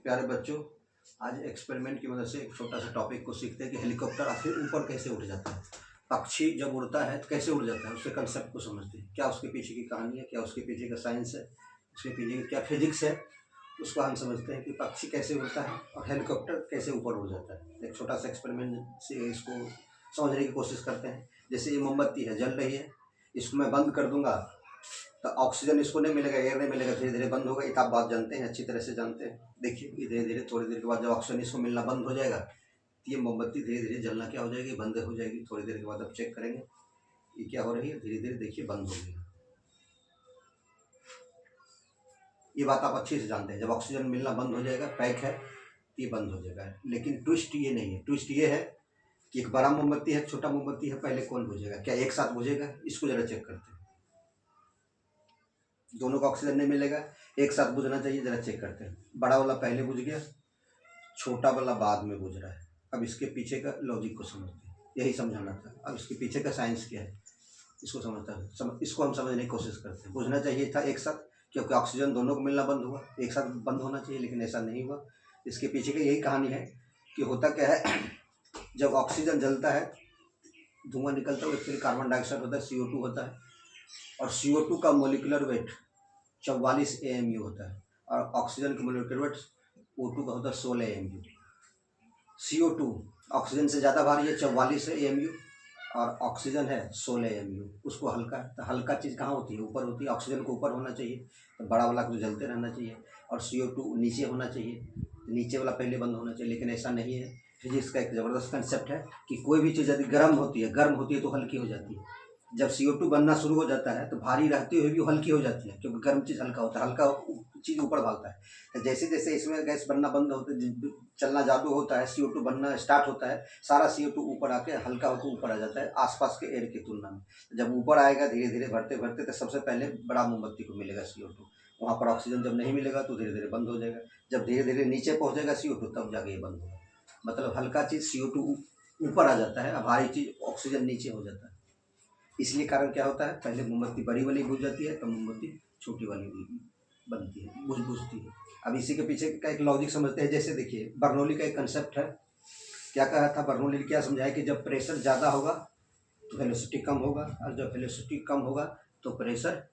प्यारे बच्चों, आज एक्सपेरिमेंट की मदद से एक छोटा सा टॉपिक को सीखते हैं कि हेलीकॉप्टर आखिर ऊपर कैसे उड़ जाता है। पक्षी जब उड़ता है तो कैसे उड़ जाता है, उसके कंसेप्ट को समझते हैं। क्या उसके पीछे की कहानी है, क्या उसके पीछे का साइंस है, उसके पीछे की क्या फिजिक्स है, उसको हम समझते हैं कि पक्षी कैसे उड़ता है और हेलीकॉप्टर कैसे ऊपर उड़ जाता है। एक छोटा सा एक्सपेरिमेंट से इसको समझने की कोशिश करते हैं। जैसे ये मोमबत्ती है, जल रही है, इसको मैं बंद कर दूंगा तो ऑक्सीजन इसको नहीं मिलेगा, एयर नहीं मिलेगा, धीरे धीरे बंद होगा। ये आप बात जानते हैं, अच्छी तरह से जानते हैं। देखिए ये धीरे धीरे थोड़ी देर के बाद जब ऑक्सीजन इसको मिलना बंद हो जाएगा तो ये मोमबत्ती धीरे धीरे जलना क्या हो जाएगी, बंद हो जाएगी। थोड़ी देर के बाद अब चेक करेंगे ये क्या हो रही है, धीरे धीरे देखिए बंद हो गई। ये बात आप अच्छे से जानते हैं, जब ऑक्सीजन मिलना बंद हो जाएगा, पैक है, ये बंद हो जाएगा। लेकिन ट्विस्ट ये नहीं है, ट्विस्ट ये है कि एक बड़ा मोमबत्ती है, छोटा मोमबत्ती है, पहले कौन बुझेगा, क्या एक साथ बुझेगा? इसको जरा चेक करते हैं। दोनों को ऑक्सीजन नहीं मिलेगा, एक साथ बुझना चाहिए, जरा चेक करते हैं। बड़ा वाला पहले बुझ गया, छोटा वाला बाद में बुझ रहा है। अब इसके पीछे का लॉजिक को समझते हैं, यही समझाना था। अब इसके पीछे का साइंस क्या है इसको समझता है, इसको हम समझने की कोशिश करते हैं। बुझना चाहिए था एक साथ, क्योंकि ऑक्सीजन दोनों को मिलना बंद हुआ, एक साथ बंद होना चाहिए, लेकिन ऐसा नहीं हुआ। इसके पीछे की यही कहानी है कि होता क्या है, जब ऑक्सीजन जलता है, धुआं निकलता है, एक्चुअली कार्बन डाइऑक्साइड होता है, CO2 होता है, और CO2 का मोलिकुलर वेट 44 AMU होता है, और ऑक्सीजन का मोलिकुलर वेट O2 का होता है 16 AMU। CO2 ऑक्सीजन से ज़्यादा भारी है, 44 है AMU, और ऑक्सीजन है 16 AMU। उसको हल्का, तो हल्का चीज़ कहाँ होती है, ऊपर होती है। ऑक्सीजन को ऊपर होना चाहिए, तो बड़ा वाला को जलते रहना चाहिए, और CO2 नीचे होना चाहिए, तो नीचे वाला पहले बंद होना चाहिए। लेकिन ऐसा नहीं है। फिजिक्स का एक ज़बरदस्त कंसेप्ट है कि कोई भी चीज़ यदि गर्म होती है तो हल्की हो जाती है। जब CO2 बनना शुरू हो जाता है तो भारी रहती हुई भी हल्की हो जाती है, क्योंकि गर्म चीज़ हल्का होता है, हल्का चीज़ ऊपर भागता है। तो जैसे जैसे इसमें गैस बनना बंद होता है, चलना चालू होता है, CO2 बनना स्टार्ट होता है, सारा CO2 ऊपर आके हल्का होकर ऊपर आ जाता है आसपास के एयर की तुलना में। जब ऊपर आएगा धीरे धीरे भरते भरते, तो सबसे पहले बड़ा मोमबत्ती को मिलेगा CO2। वहाँ पर ऑक्सीजन जब नहीं मिलेगा तो धीरे धीरे बंद हो जाएगा। जब धीरे धीरे नीचे पहुँचेगा CO2, तब जाके ये बंद होगा। मतलब हल्का चीज़ CO2 ऊपर आ जाता है और भारी चीज़ ऑक्सीजन नीचे हो जाता है। इसलिए कारण क्या होता है, पहले मोमबत्ती बड़ी वाली बुझ जाती है, तब मोमबत्ती छोटी वाली बनती है, बुझती है। अब इसी के पीछे का एक लॉजिक समझते हैं। जैसे देखिए, बर्नौली का एक कंसेप्ट है। क्या कहा था बर्नौली ने, क्या समझाया कि जब प्रेशर ज़्यादा होगा तो वेलोसिटी कम होगा, और जब वेलोसिटी कम होगा तो प्रेशर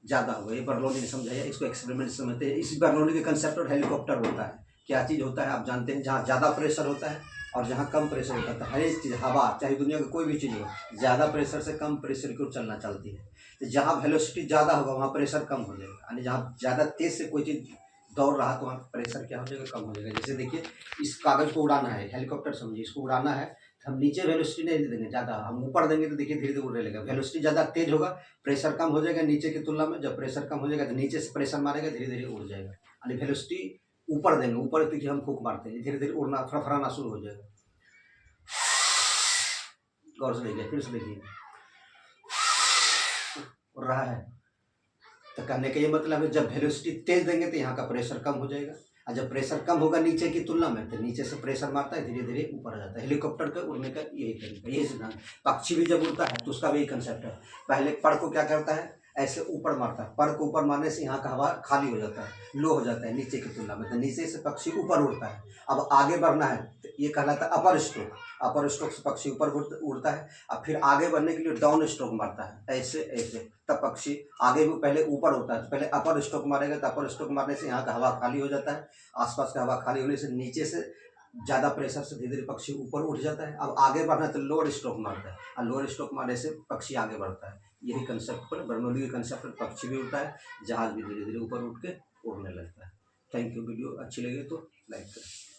ज़्यादा होगा। ये बर्नौली ने समझाया, इसको एक्सपेरिमेंट समझते हैं। इसी बर्नौली के कंसेप्ट और हेलीकॉप्टर होता है। क्या चीज़ होता है आप जानते हैं, जहाँ ज़्यादा प्रेशर होता है और जहाँ कम प्रेशर होता है। तो हर एक चीज़, हवा चाहे दुनिया की कोई भी चीज़ हो, ज़्यादा प्रेशर से कम प्रेशर की ओर चलना चलती है। तो जहाँ वेलोसिटी ज़्यादा होगा वहाँ प्रेशर कम हो जाएगा, यानी जहाँ ज़्यादा तेज़ से कोई चीज़ दौड़ रहा तो वहाँ प्रेशर क्या हो जाएगा, कम हो जाएगा। जैसे देखिए, इस कागज़ को उड़ाना है, हेलीकॉप्टर समझिए, इसको उड़ाना है, तो हम नीचे वेलोसिटी नहीं देंगे ज़्यादा, हम ऊपर देंगे तो देखिए धीरे धीरे उड़ने लगेगा। वेलोसिटी ज़्यादा तेज होगा, प्रेशर कम हो जाएगा नीचे की तुलना में। जब प्रेशर कम हो जाएगा तो नीचे से प्रेशर मारेगा, धीरे धीरे उड़ जाएगा। यानी वेलोसिटी ऊपर देंगे, ऊपर देखिए हम फूंक मारते हैं, धीरे धीरे उड़ना, फड़फड़ाना शुरू हो जाएगा। गौर से देखिए, फिर से देखिए, उड़ रहा है। तो कहने का ये मतलब है, जब वेलोसिटी तेज देंगे तो यहाँ का प्रेशर कम हो जाएगा, और जब प्रेशर कम होगा नीचे की तुलना में तो नीचे से प्रेशर मारता है, धीरे धीरे ऊपर आ जाता है। हेलीकॉप्टर का उड़ने का यही तरीका, यही सिद्धांत। पक्षी भी जब उड़ता है तो उसका भी यही कंसेप्ट है। पहले पर को क्या करता है, ऐसे ऊपर मारता है, पर को ऊपर मारने से यहाँ का हवा खाली हो जाता है, लो हो जाता है नीचे की तुलना में, तो नीचे से पक्षी ऊपर उड़ता है। अब आगे बढ़ना है तो ये कहलाता है अपर स्ट्रोक। अपर स्ट्रोक से पक्षी ऊपर उड़ता है, अब फिर आगे बढ़ने के लिए डाउन स्ट्रोक मारता है, ऐसे ऐसे, तब पक्षी आगे भी पहले ऊपर उड़ता है। तो पहले अपर स्ट्रोक मारेगा, तो अपर स्ट्रोक मारने से यहाँ का हवा खाली हो जाता है, आसपास का हवा खाली होने से नीचे से ज़्यादा प्रेशर से धीरे धीरे पक्षी ऊपर उठ जाता है। अब आगे बढ़ना है तो लोअर स्ट्रोक मारता है, और लोअर स्ट्रोक मारने से पक्षी आगे बढ़ता है। यही कंसेप्ट पर, बर्नौली के कंसेप्ट पर पक्षी भी उड़ता है, जहाज भी धीरे धीरे ऊपर उठ के उड़ने लगता है। Thank you. वीडियो अच्छी लगे तो लाइक करें।